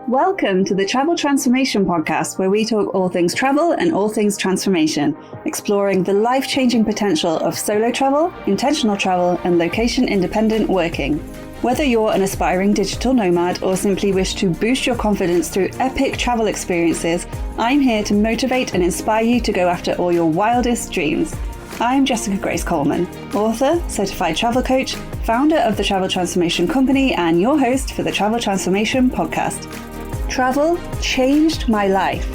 Welcome to the Travel Transformation Podcast, where we talk all things travel and all things transformation, exploring the life-changing potential of solo travel, intentional travel, and location-independent working. Whether you're an aspiring digital nomad or simply wish to boost your confidence through epic travel experiences, I'm here to motivate and inspire you to go after all your wildest dreams. I'm Jessica Grace Coleman, author, certified travel coach, founder of the Travel Transformation Company, and your host for the Travel Transformation Podcast. Travel changed my life.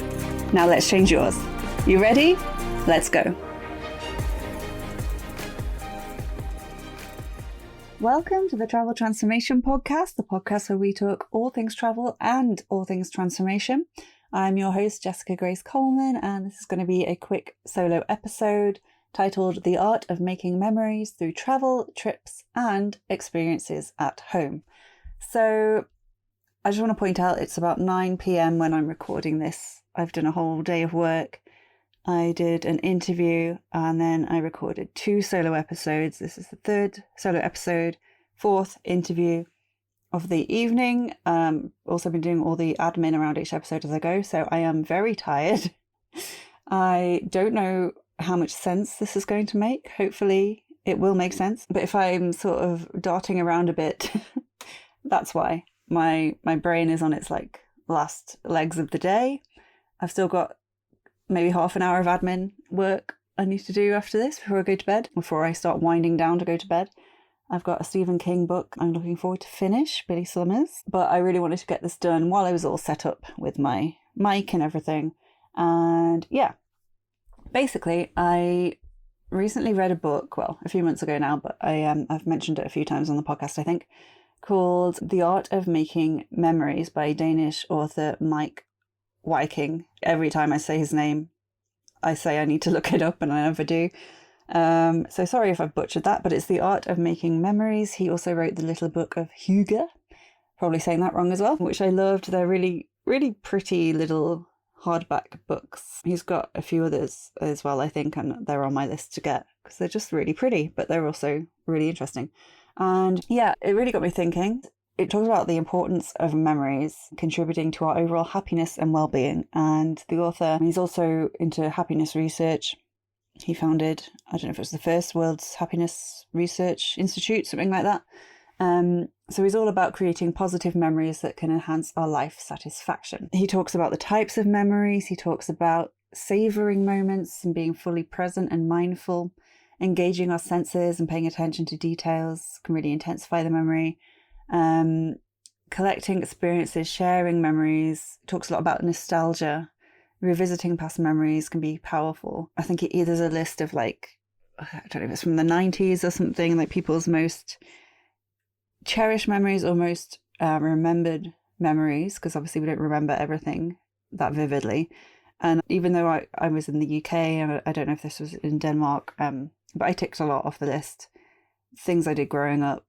Now let's change yours. You ready? Let's go. Welcome to the Travel Transformation Podcast, the podcast where we talk all things travel and all things transformation. I'm your host, Jessica Grace Coleman, and this is going to be a quick solo episode titled The Art of Making Memories Through Travel, Trips, and Experiences at Home. So I just want to point out it's about 9 p.m. when I'm recording this. I've done a whole day of work. I did an interview and then I recorded 2 solo episodes. This is the 3rd solo episode, 4th interview of the evening. Also been doing all the admin around each episode as I go, so I am very tired. I don't know how much sense this is going to make. Hopefully it will make sense. But if I'm sort of darting around a bit, that's why. My brain is on its last legs of the day. I've still got maybe half an hour of admin work I need to do after this before I go to bed, before I start winding down to go to bed. I've got a Stephen King book I'm looking forward to finish, Billy Summers, but I really wanted to get this done while I was all set up with my mic and everything. And yeah, basically I recently read a book, well, a few months ago now, but I've mentioned it a few times on the podcast, I think, called The Art of Making Memories by Danish author Meik Wiking. Every time I say his name, I say I need to look it up and I never do. So sorry if I've butchered that, but it's The Art of Making Memories. He also wrote the little book of Hygge, probably saying that wrong as well, which I loved. They're really, really pretty little hardback books. He's got a few others as well, I think, and they're on my list to get because they're just really pretty, but they're also really interesting. And yeah, it really got me thinking. It talks about the importance of memories contributing to our overall happiness and well-being. And the author, he's also into happiness research. He founded, I don't know if it was the first World's Happiness Research Institute, something like that. So he's all about creating positive memories that can enhance our life satisfaction. He talks about the types of memories. He talks about savoring moments and being fully present and mindful. Engaging our senses and paying attention to details can really intensify the memory. Collecting experiences, sharing memories. It talks a lot about nostalgia. Revisiting past memories can be powerful. I think there's a list of I don't know if it's from the 90s or something, like people's most cherished memories or most remembered memories, because obviously we don't remember everything that vividly. And even though I was in the UK, and I don't know if this was in Denmark, but I ticked a lot off the list. Things I did growing up.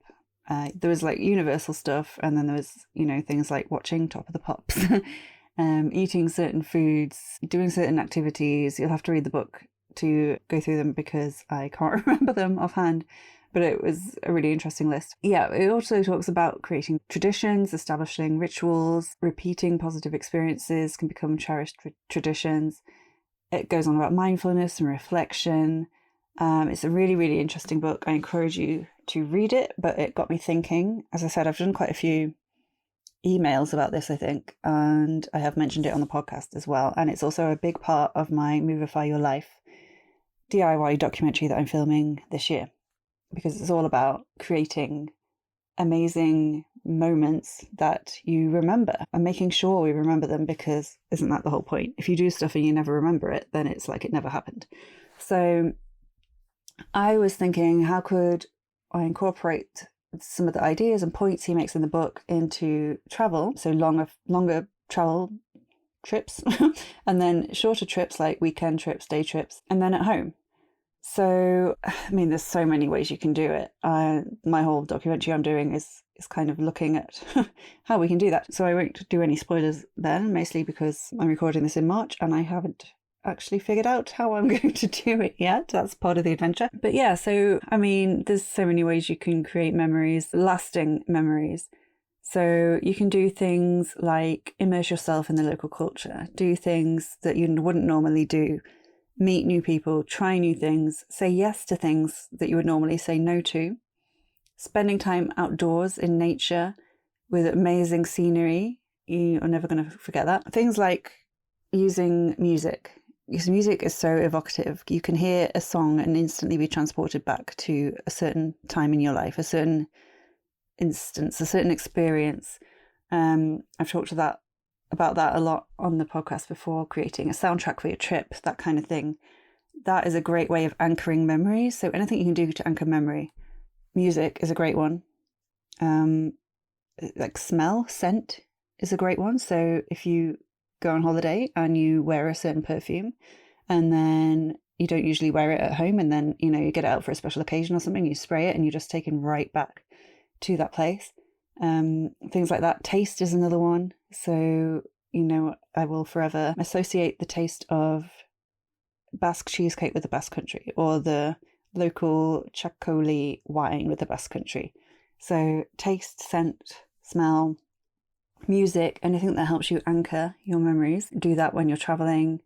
There was universal stuff, and then there was, things like watching Top of the Pops, eating certain foods, doing certain activities. You'll have to read the book to go through them because I can't remember them offhand, but it was a really interesting list. Yeah, it also talks about creating traditions, establishing rituals, repeating positive experiences can become cherished traditions. It goes on about mindfulness and reflection. It's a really, really interesting book. I encourage you to read it, but it got me thinking. As I said, I've done quite a few emails about this, I think, and I have mentioned it on the podcast as well. And it's also a big part of my Movify Your Life DIY documentary that I'm filming this year, because it's all about creating amazing moments that you remember and making sure we remember them, because isn't that the whole point? If you do stuff and you never remember it, then it's like it never happened. So I was thinking, how could I incorporate some of the ideas and points he makes in the book into travel? So longer travel trips and then shorter trips like weekend trips, day trips, and then at home. So, I mean, there's so many ways you can do it. My whole documentary I'm doing is kind of looking at how we can do that. So I won't do any spoilers then, mostly because I'm recording this in March and I haven't actually figured out how I'm going to do it yet. That's part of the adventure. But yeah, so I mean, there's so many ways you can create memories, lasting memories. So you can do things like immerse yourself in the local culture, do things that you wouldn't normally do, meet new people, try new things, say yes to things that you would normally say no to, spending time outdoors in nature with amazing scenery. You are never going to forget that. Things like using music. Because music is so evocative. You can hear a song and instantly be transported back to a certain time in your life, a certain instance, a certain experience. I've talked about that a lot on the podcast before, creating a soundtrack for your trip, that kind of thing. That is a great way of anchoring memories. So anything you can do to anchor memory. Music is a great one. Like scent is a great one. So if you go on holiday and you wear a certain perfume and then you don't usually wear it at home, and then, you know, you get it out for a special occasion or something, you spray it and you're just taken right back to that place. Things like that. Taste is another one. So, you know, I will forever associate the taste of Basque cheesecake with the Basque Country, or the local Chacoli wine with the Basque Country. So taste, scent, smell, music, anything that helps you anchor your memories. Do that when you're traveling.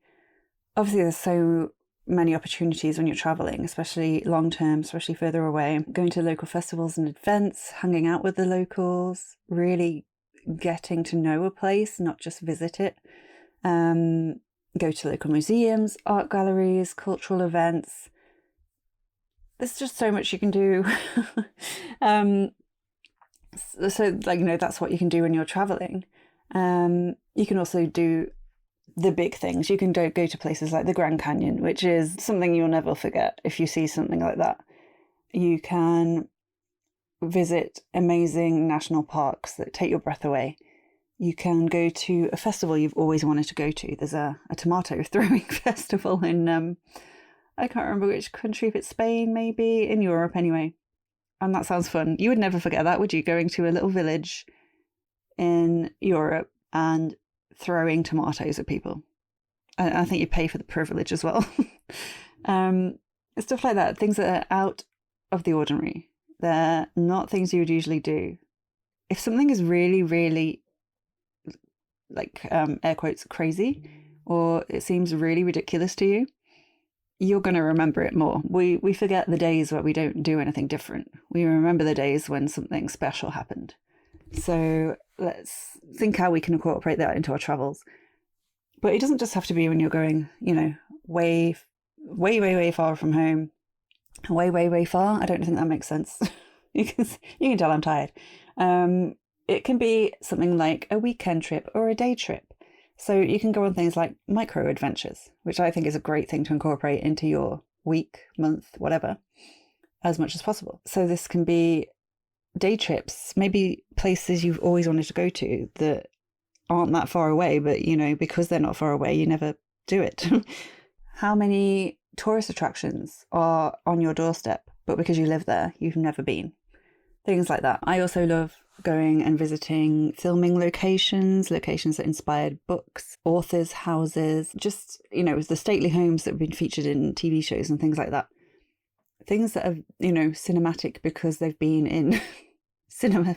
Obviously, there's so many opportunities when you're traveling, especially long term, especially further away. Going to local festivals and events, hanging out with the locals, really getting to know a place, not just visit it. Go to local museums, art galleries, cultural events. There's just so much you can do. So, like, you know, that's what you can do when you're traveling. You can also do the big things. You can go to places like the Grand Canyon, which is something you'll never forget if you see something like that. You can visit amazing national parks that take your breath away. You can go to a festival you've always wanted to go to. There's a tomato throwing festival in, I can't remember which country, if it's Spain, maybe, in Europe anyway. And that sounds fun. You would never forget that, would you? Going to a little village in Europe and throwing tomatoes at people. I think you pay for the privilege as well. Stuff like that, things that are out of the ordinary. They're not things you would usually do. If something is really, really, like, air quotes, crazy, or it seems really ridiculous to you, you're going to remember it more. We forget the days where we don't do anything different. We remember the days when something special happened. So let's think how we can incorporate that into our travels. But it doesn't just have to be when you're going, you know, way far from home. Way far. I don't think that makes sense. You can tell I'm tired. It can be something like a weekend trip or a day trip. So you can go on things like micro adventures, which I think is a great thing to incorporate into your week, month, whatever, as much as possible. So this can be day trips, maybe places you've always wanted to go to that aren't that far away, but, you know, because they're not far away, you never do it. How many tourist attractions are on your doorstep, but because you live there, you've never been? Things like that. I also love going and visiting filming locations that inspired books, authors' houses, just, you know, the stately homes that have been featured in TV shows and things like that. Things that are, you know, cinematic because they've been in cinema,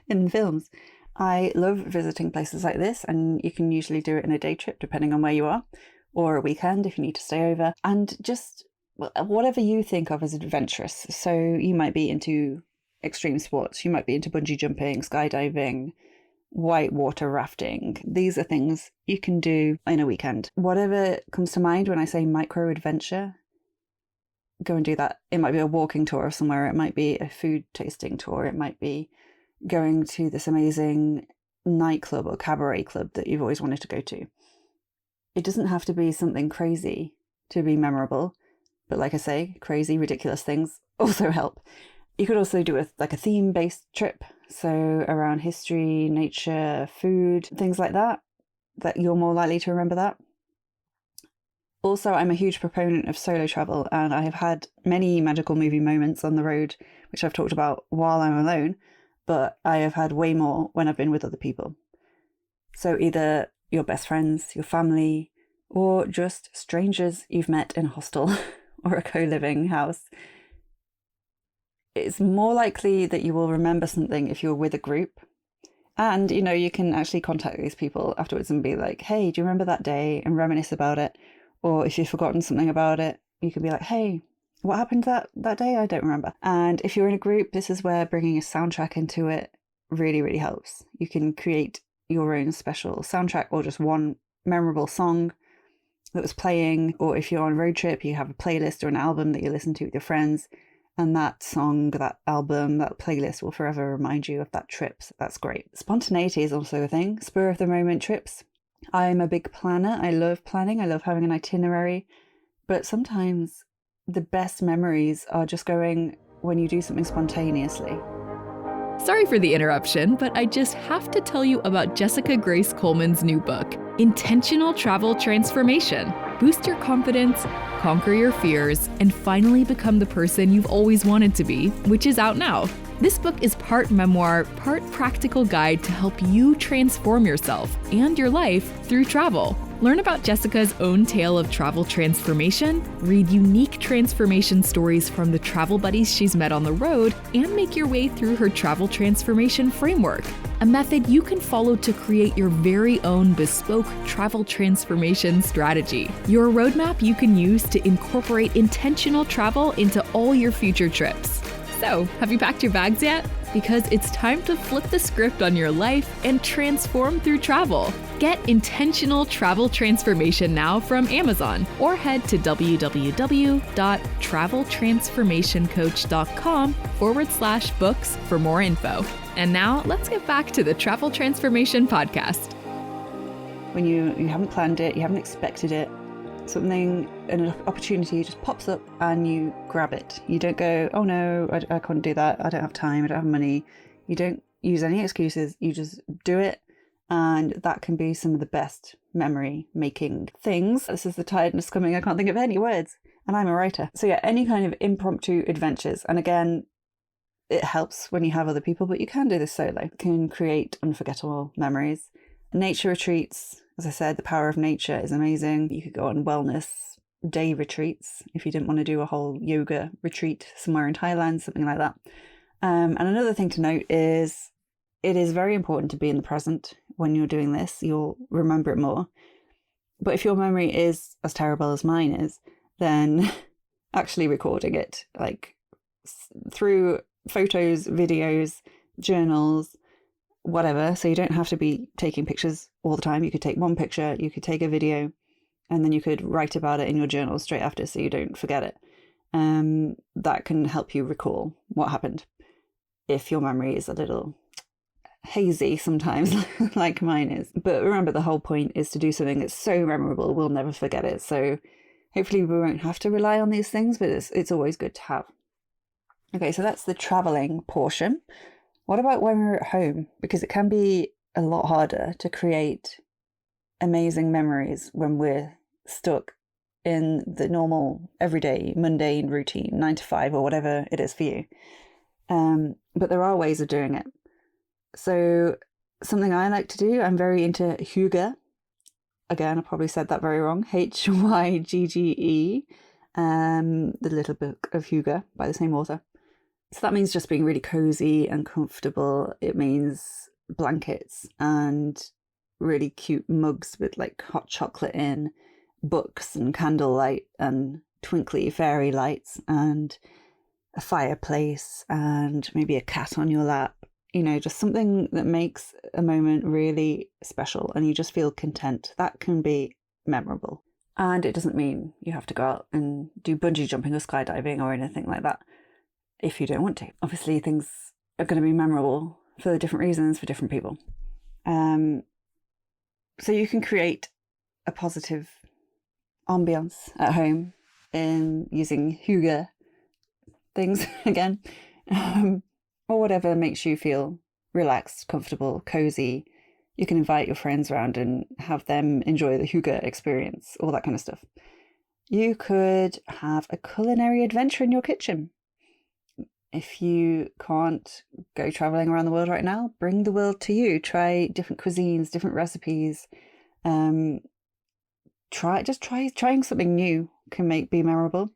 in films. I love visiting places like this, and you can usually do it in a day trip depending on where you are, or a weekend if you need to stay over, and just whatever you think of as adventurous. So you might be into extreme sports, you might be into bungee jumping, skydiving, whitewater rafting. These are things you can do in a weekend. Whatever comes to mind when I say micro adventure, go and do that. It might be a walking tour of somewhere, it might be a food tasting tour, it might be going to this amazing nightclub or cabaret club that you've always wanted to go to. It doesn't have to be something crazy to be memorable, but like I say, crazy, ridiculous things also help. You could also do a theme-based trip, so around history, nature, food, things like that you're more likely to remember that. Also, I'm a huge proponent of solo travel, and I have had many magical movie moments on the road, which I've talked about while I'm alone, but I have had way more when I've been with other people. So either your best friends, your family, or just strangers you've met in a hostel or a co-living house. It's more likely that you will remember something if you're with a group, And, you can actually contact these people afterwards and be like, hey, do you remember that day? And reminisce about it. Or if you've forgotten something about it, you can be like, hey, what happened that day? I don't remember. And if you're in a group, this is where bringing a soundtrack into it really, really helps. You can create your own special soundtrack or just one memorable song that was playing. Or if you're on a road trip, you have a playlist or an album that you listen to with your friends. And that song, that album, that playlist will forever remind you of that trip. So that's great. Spontaneity is also a thing. Spur of the moment trips. I'm a big planner. I love planning. I love having an itinerary. But sometimes the best memories are just going when you do something spontaneously. Sorry for the interruption, but I just have to tell you about Jessica Grace Coleman's new book, Intentional Travel Transformation. Boost your confidence, conquer your fears, and finally become the person you've always wanted to be, which is out now. This book is part memoir, part practical guide to help you transform yourself and your life through travel. Learn about Jessica's own tale of travel transformation, read unique transformation stories from the travel buddies she's met on the road, and make your way through her travel transformation framework, a method you can follow to create your very own bespoke travel transformation strategy. Your roadmap you can use to incorporate intentional travel into all your future trips. So, have you packed your bags yet? Because it's time to flip the script on your life and transform through travel. Get Intentional Travel Transformation now from Amazon or head to www.traveltransformationcoach.com/books for more info. And now let's get back to the Travel Transformation Podcast. When you haven't planned it, you haven't expected it, an opportunity just pops up and you grab it. You don't go, oh no, I can't do that. I don't have time. I don't have money. You don't use any excuses. You just do it. And that can be some of the best memory making things. This is the tiredness coming. I can't think of any words. And I'm a writer. So yeah, any kind of impromptu adventures. And again, it helps when you have other people, but you can do this solo. You can create unforgettable memories. Nature retreats. As I said, the power of nature is amazing. You could go on wellness day retreats if you didn't want to do a whole yoga retreat somewhere in Thailand, something like that. And another thing to note is it is very important to be in the present when you're doing this. You'll remember it more. But if your memory is as terrible as mine is, then actually recording it, like through photos, videos, journals, whatever. So you don't have to be taking pictures all the time. You could take one picture, you could take a video, and then you could write about it in your journal straight after so you don't forget it. That can help you recall what happened if your memory is a little hazy sometimes, like mine is. But remember, the whole point is to do something that's so memorable we'll never forget it. So hopefully we won't have to rely on these things, but it's always good to have. Okay, so that's the traveling portion. What about when we're at home? Because it can be a lot harder to create amazing memories when we're stuck in the normal, everyday, mundane routine, 9 to 5 or whatever it is for you. But there are ways of doing it. So something I like to do, I'm very into hygge. Again, I probably said that very wrong. Hygge, the Little Book of Hygge by the same author. So that means just being really cozy and comfortable. It means blankets and really cute mugs with like hot chocolate in, books and candlelight and twinkly fairy lights and a fireplace and maybe a cat on your lap. Just something that makes a moment really special and you just feel content. That can be memorable. And it doesn't mean you have to go out and do bungee jumping or skydiving or anything like that if you don't want to. Obviously, things are going to be memorable for different reasons for different people. So you can create a positive ambience at home in using hygge things again. Or whatever makes you feel relaxed, comfortable, cozy. You can invite your friends around and have them enjoy the hygge experience, all that kind of stuff. You could have a culinary adventure in your kitchen. If you can't go traveling around the world right now, bring the world to you. Try different cuisines, different recipes. Trying something new can be memorable.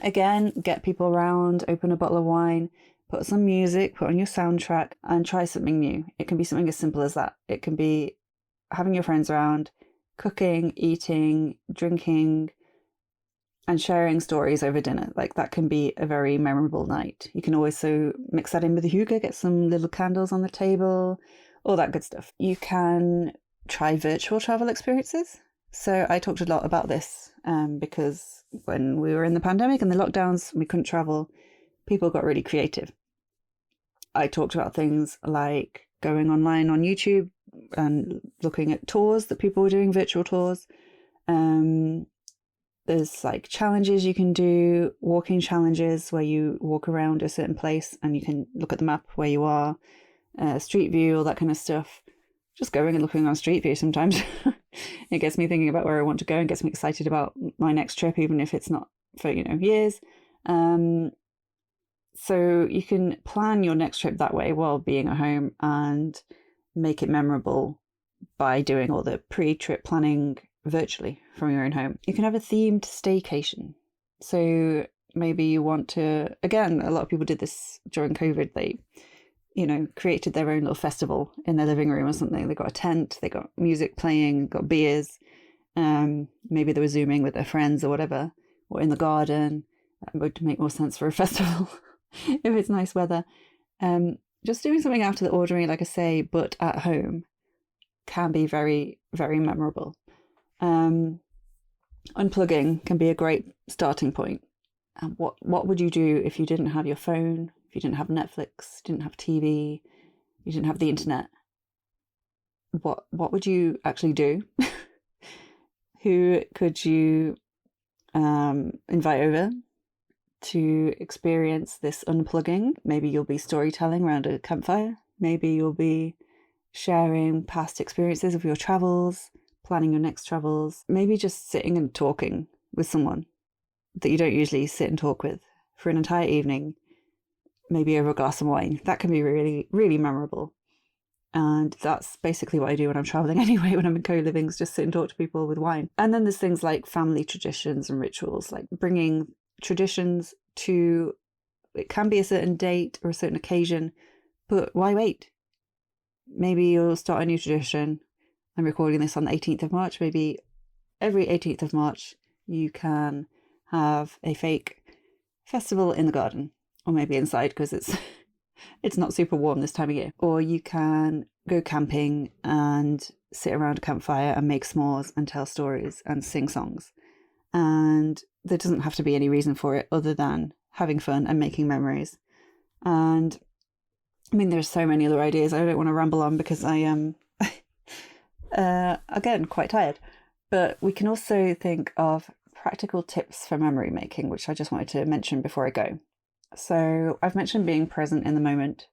Again, get people around, open a bottle of wine, put on some music, put on your soundtrack, and try something new. It can be something as simple as that. It can be having your friends around, cooking, eating, drinking, and sharing stories over dinner. Like, that can be a very memorable night. You can also mix that in with the hygge, get some little candles on the table, all that good stuff. You can try virtual travel experiences. So I talked a lot about this because when we were in the pandemic and the lockdowns, we couldn't travel, people got really creative. I talked about things like going online on YouTube and looking at tours that people were doing, virtual tours. There's like challenges you can do, walking challenges where you walk around a certain place and you can look at the map where you are, street view, all that kind of stuff. Just going and looking on street view sometimes. It gets me thinking about where I want to go and gets me excited about my next trip, even if it's not for, years. So you can plan your next trip that way while being at home and make it memorable by doing all the pre-trip planning virtually from your own home. You can have a themed staycation. So maybe you want to, again, a lot of people did this during COVID. They, created their own little festival in their living room or something. They got a tent, they got music playing, got beers. Maybe they were Zooming with their friends or whatever, or in the garden. That would make more sense for a festival if it's nice weather. Just doing something out of the ordinary, like I say, but at home can be very, very memorable. Unplugging can be a great starting point. And what would you do if you didn't have your phone, if you didn't have Netflix, didn't have TV, you didn't have the internet? What would you actually do? Who could you invite over to experience this unplugging? Maybe you'll be storytelling around a campfire. Maybe you'll be sharing past experiences of your travels, planning your next travels, maybe just sitting and talking with someone that you don't usually sit and talk with for an entire evening, maybe over a glass of wine. That can be really, really memorable. And that's basically what I do when I'm traveling anyway, when I'm in co-livings, just sit and talk to people with wine. And then there's things like family traditions and rituals, like bringing traditions to, it can be a certain date or a certain occasion, but why wait? Maybe you'll start a new tradition. I'm recording this on the 18th of March. Maybe every 18th of March, you can have a fake festival in the garden, or maybe inside because it's not super warm this time of year. Or you can go camping and sit around a campfire and make s'mores and tell stories and sing songs. And there doesn't have to be any reason for it other than having fun and making memories. And I mean, there's so many other ideas. I don't want to ramble on because I am, again, quite tired. But we can also think of practical tips for memory making, which I just wanted to mention before I go. So I've mentioned being present in the moment.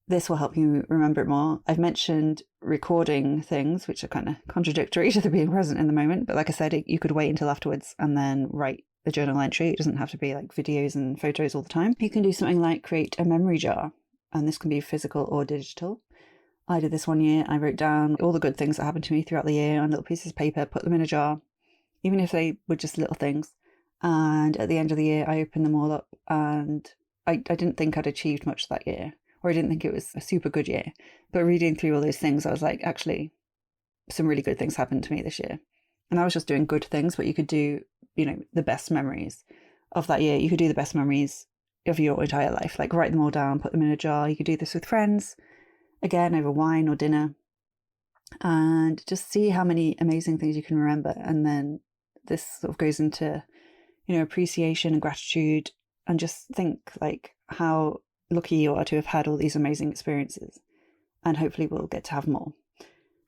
This will help you remember it more. I've mentioned recording things, which are kind of contradictory to the being present in the moment. But like I said, you could wait until afterwards and then write a journal entry. It doesn't have to be like videos and photos all the time. You can do something like create a memory jar, and this can be physical or digital. I did this one year. I wrote down all the good things that happened to me throughout the year on little pieces of paper, put them in a jar, even if they were just little things. And at the end of the year, I opened them all up, and I didn't think I'd achieved much that year, or I didn't think it was a super good year. But reading through all those things, I was like, actually, some really good things happened to me this year. And I was just doing good things, but you could do, the best memories of that year. You could do the best memories of your entire life, like write them all down, put them in a jar. You could do this with friends, again, over wine or dinner, and just see how many amazing things you can remember. And then this sort of goes into, appreciation and gratitude, and just think like how lucky you are to have had all these amazing experiences, and hopefully we'll get to have more.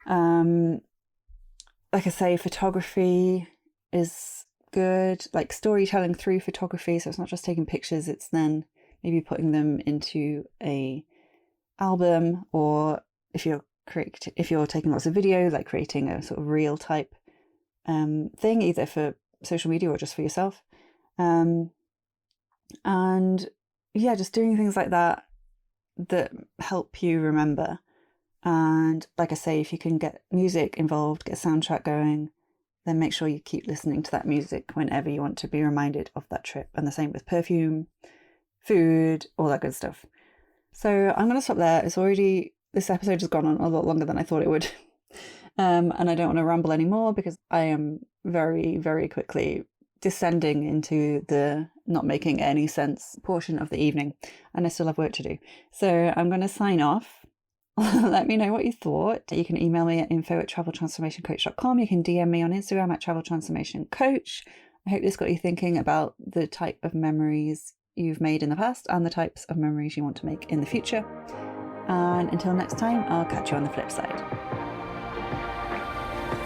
Like I say, photography is good, like storytelling through photography. So it's not just taking pictures, it's then maybe putting them into a album, or if you're taking lots of video, like creating a sort of reel type thing, either for social media or just for yourself. And yeah, just doing things like that help you remember. And like I say, if you can get music involved, get a soundtrack going, then make sure you keep listening to that music whenever you want to be reminded of that trip. And the same with perfume, food, all that good stuff. So I'm going to stop there. This episode has gone on a lot longer than I thought it would. And I don't want to ramble anymore because I am very, very quickly descending into the not making any sense portion of the evening, and I still have work to do. So I'm going to sign off. Let me know what you thought. You can email me at info@traveltransformationcoach.com. You can DM me on Instagram at traveltransformationcoach. I hope this got you thinking about the type of memories you've made in the past and the types of memories you want to make in the future. And until next time, I'll catch you on the flip side.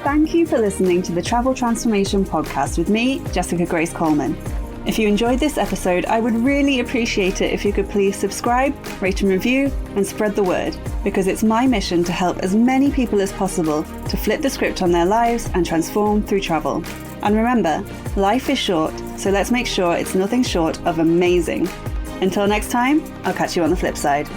Thank you for listening to the Travel Transformation Podcast with me, Jessica Grace Coleman. If you enjoyed this episode, I would really appreciate it if you could please subscribe, rate and review, and spread the word, because it's my mission to help as many people as possible to flip the script on their lives and transform through travel. And remember, life is short, so let's make sure it's nothing short of amazing. Until next time, I'll catch you on the flip side.